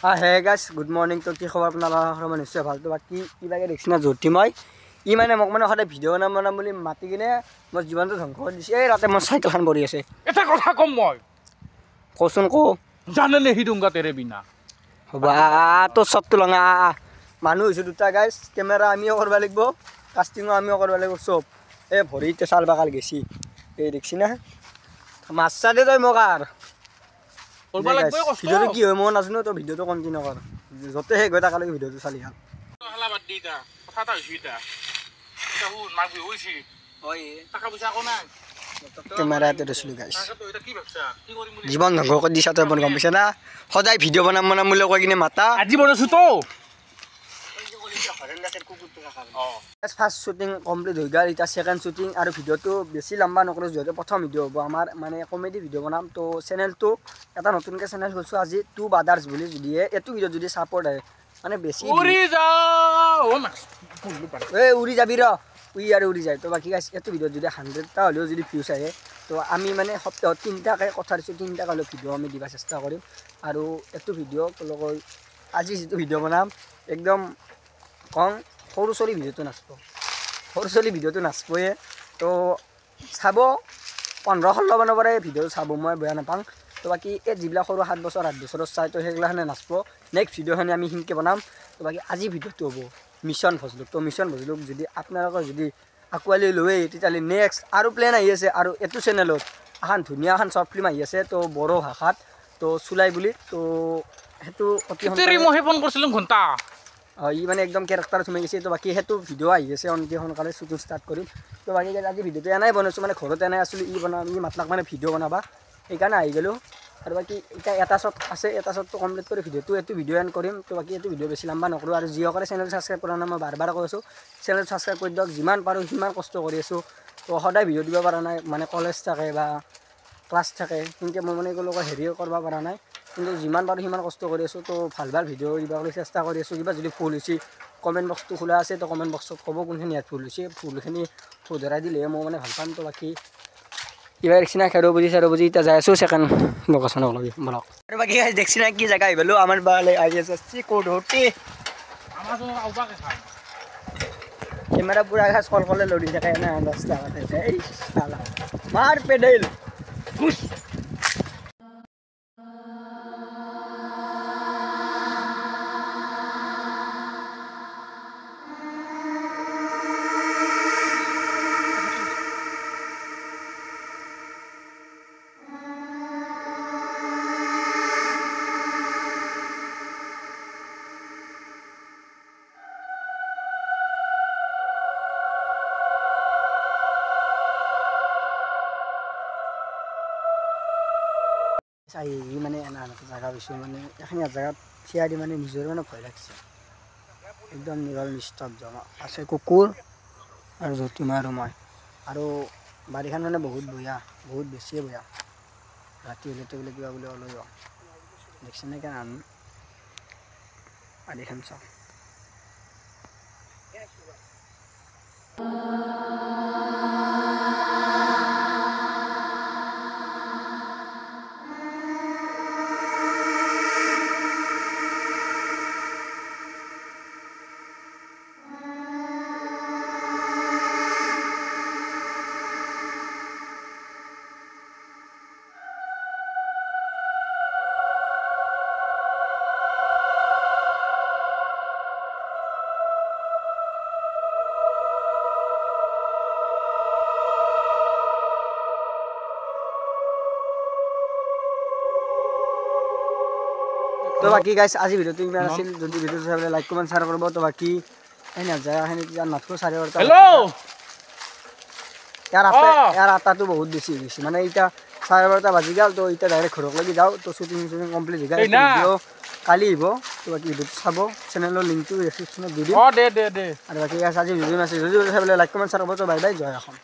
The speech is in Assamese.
হে গাইছ গুড মৰ্ণিং। তো কি খবৰ আপোনালোকৰ? নিশ্চয় ভালটো। বাকী কিবাকে দেখিছে না জ্যোতি মই মানে মোক মানে সদায় ভিডিঅ' বনাম বুলি মাতি কিনে মোৰ জীৱনটো ধ্বংস কৰি দিছে। এই ৰাতে মোৰ চাইকেলখন পৰি আছে। এটা কথা কম মই কচোন কো জানে নেহি দুংগা তেৰে বিনা হ'ব তোৰ চবটো লঙা মানুহ হৈছোঁ দুটা গাইছ। কেমেৰা আমিও কৰিব লাগিব, কাষ্টিঙো আমিও কৰিব লাগিব চব। এই ভৰিতে চাল বাকাল গেছি। এই দেখিছি না মাছ চালে তই মোক আৰু ভিডিঅ'টো কি হয় মই নাজানো। তই ভিডিঅ'টো কণ্টিনিউ কৰ, য'তে শেষ হৈ তালৈকে ভিডিঅ'টো চালি হ'ল। কেমেৰাতে দিছিলোঁ গাইছ। জীৱন ধ্বংস কৰি দিছা তই গম পাইছা না। সদায় ভিডিঅ' বনাম বুলি কৈ কিনে মাতা। আজি বনাইছোঁ তো ফাৰ্ষ্ট শ্বুটিং কমপ্লিট হৈ গ'ল। এতিয়া ছেকেণ্ড শ্বুটিং আৰু ভিডিঅ'টো বেছি লম্বা নকৰোঁ, যিহেতু প্ৰথম ভিডিঅ' হ'ব আমাৰ মানে কমেডি ভিডিঅ' বনাম। তো চেনেলটো এটা নতুনকৈ চেনেল খুলিছোঁ আজি টু ব্ৰাদাৰ্ছ বুলি। যদি এইটো ভিডিঅ'ত যদি ছাপৰ্ট আহে মানে বেছি এই উৰি যাবি ৰ আৰু উৰি যায়। তো বাকী এইটো ভিডিঅ'ত যদি 100টা হ'লেও যদি ভিউজ আহে তো আমি মানে সপ্তাহত 3টাকৈ কথা দিছোঁ, 3টাকৈ হ'লেও ভিডিঅ' আমি দিব চেষ্টা কৰিম। আৰু এইটো ভিডিঅ' লগত আজি যিটো ভিডিঅ' বনাম একদম কম সৰু ছোৱালী ভিডিঅ'টো নাচব, সৰু ছোৱালী ভিডিঅ'টো নাচবয়ে। তো চাব 15-16 মানৰ পৰাই ভিডিঅ'টো চাব, মই বেয়া নাপাওঁ। তো বাকী এই যিবিলাক সৰু 7 বছৰ 8 বছৰৰ চাই তো সেইগিলাখনে নাচব। নেক্সট ভিডিঅ'খিনি আমি সেনেকৈ বনাম। তো বাকী আজি ভিডিঅ'টো হ'ব মিছন ভজলুক। তো মিছন ভজলুক যদি আপোনালোকৰ যদি আঁকোৱালি লয় তেতিয়াহ'লে নেক্সট আৰু প্লেন আহি আছে। আৰু এইটো চেনেলত এখন ধুনীয়া এখন শ্বৰ্ট ফিল্ম আহি আছে তো বড়ো ভাষাত, তো চুলাই বুলি। তো সেইটো অতি মই ফোন কৰিছিলোঁ ঘণ্টা ই মানে একদম কেৰেক্টাৰ সোমাই গৈছে। তো বাকী সেইটো ভিডিঅ' আহি আছে, অতি সোনকালে শ্বুটিং ষ্টাৰ্ট কৰিম। তো বাকী আজি ভিডিঅ'টো এনেই বনাইছোঁ, মানে ঘৰত এনেই আছিলোঁ, ই মাতলাক মানে ভিডিঅ' বনাবা, সেইকাৰণে আহি গ'লোঁ। আৰু বাকী এতিয়া এটা শ্বট আছে, এটা শ্বটটো কমপ্লিট কৰি এইটো ভিডিঅ' এণ্ড কৰিম। তো বাকী এইটো ভিডিঅ' বেছি লম্বা নকৰোঁ। আৰু যিসকলে চেনেল ছাবস্ক্ৰাইব কৰা নাই মই বাৰ কৈ আছোঁ, চেনেল ছাবস্ক্ৰাইব কৰি দিয়ক। যিমান পাৰোঁ সিমান কষ্ট কৰি আছোঁ। তো সদায় ভিডিঅ' দিব পৰা নাই, মানে কলেজ থাকে বা ক্লাছ থাকে, সেনেকৈ মই মানে একেলগে হেৰিও কৰিব পৰা নাই। কিন্তু যিমান পাৰোঁ সিমান কষ্ট কৰি আছোঁ। তো ভাল ভিডিঅ' দিবলৈ চেষ্টা কৰি আছোঁ। কিবা যদি ভুল হৈছে কমেণ্ট বক্সটো খোলা আছে, তো কমেণ্ট বক্সত ক'ব কোনখিনি ইয়াত ভুল হৈছে। ভুলখিনি শুধৰাই দিলেহে মই মানে ভাল পাম। তো বাকী কিবা দেখছি না খেৰো বুজি এতিয়া যাই আছোঁ ছেকেণ্ড লোকেশ্যনক লাগি বলক। আৰু বাকী দেখছি না কি জেগা আহি পালোঁ আমাৰ বালে আহি আছে ক'ত কেমেৰা পুৰা কল কলে লৰি থাকে না ৰাস্তা মাৰ পেডেল চাই মানে এনে জেগা পাইছোঁ। মানে এখিনি জেগাত থিয়া দি মানে নিজৰে মানে ভয় লাগিছে। একদম নিৰল নিস্তব্ধ আছে কুকুৰ আৰু জ্যোতিমা আৰু মই। আৰু বাৰীখন মানে বহুত বঢ়িয়া, বহুত বেছিয়ে বঢ়িয়া। ৰাতি হ'লেতো বোলে কিবা বোলে ওলাই যাওঁ দেখছি নে কেন বাৰীখন চাওঁ। তো বাকী গাইছ আজি ভিডিঅ'টো ইমান আছিল। যদি ভিডিঅ'টো চাই লাইক কমেণ্ট শ্বেয়াৰ কৰিব। তো বাকী এই নাযায়খিনি নাথকো 4:30 ইয়াৰ আটাটো বহুত বেছি হৈ গৈছে। মানে এতিয়া 12:30 বাজি গ'ল। তো এতিয়া ডাইৰেক্ট ঘৰক লাগি যাওঁ। তো শ্বুটিং কমপ্লিট হৈ গ'ল। ভিডিঅ' কালি আহিব। তো বাকী ভিডিঅ'টো চাব, চেনেলৰ লিংকটো ডেছক্ৰিপশ্যনত দি দিম। আৰু বাকী গাইছ আজি ভিডিঅ' নাছিল। যদি চাই লাইক কমেণ্ট শ্বেয়াৰ কৰিব। তো বাই বাই, জয় অসম।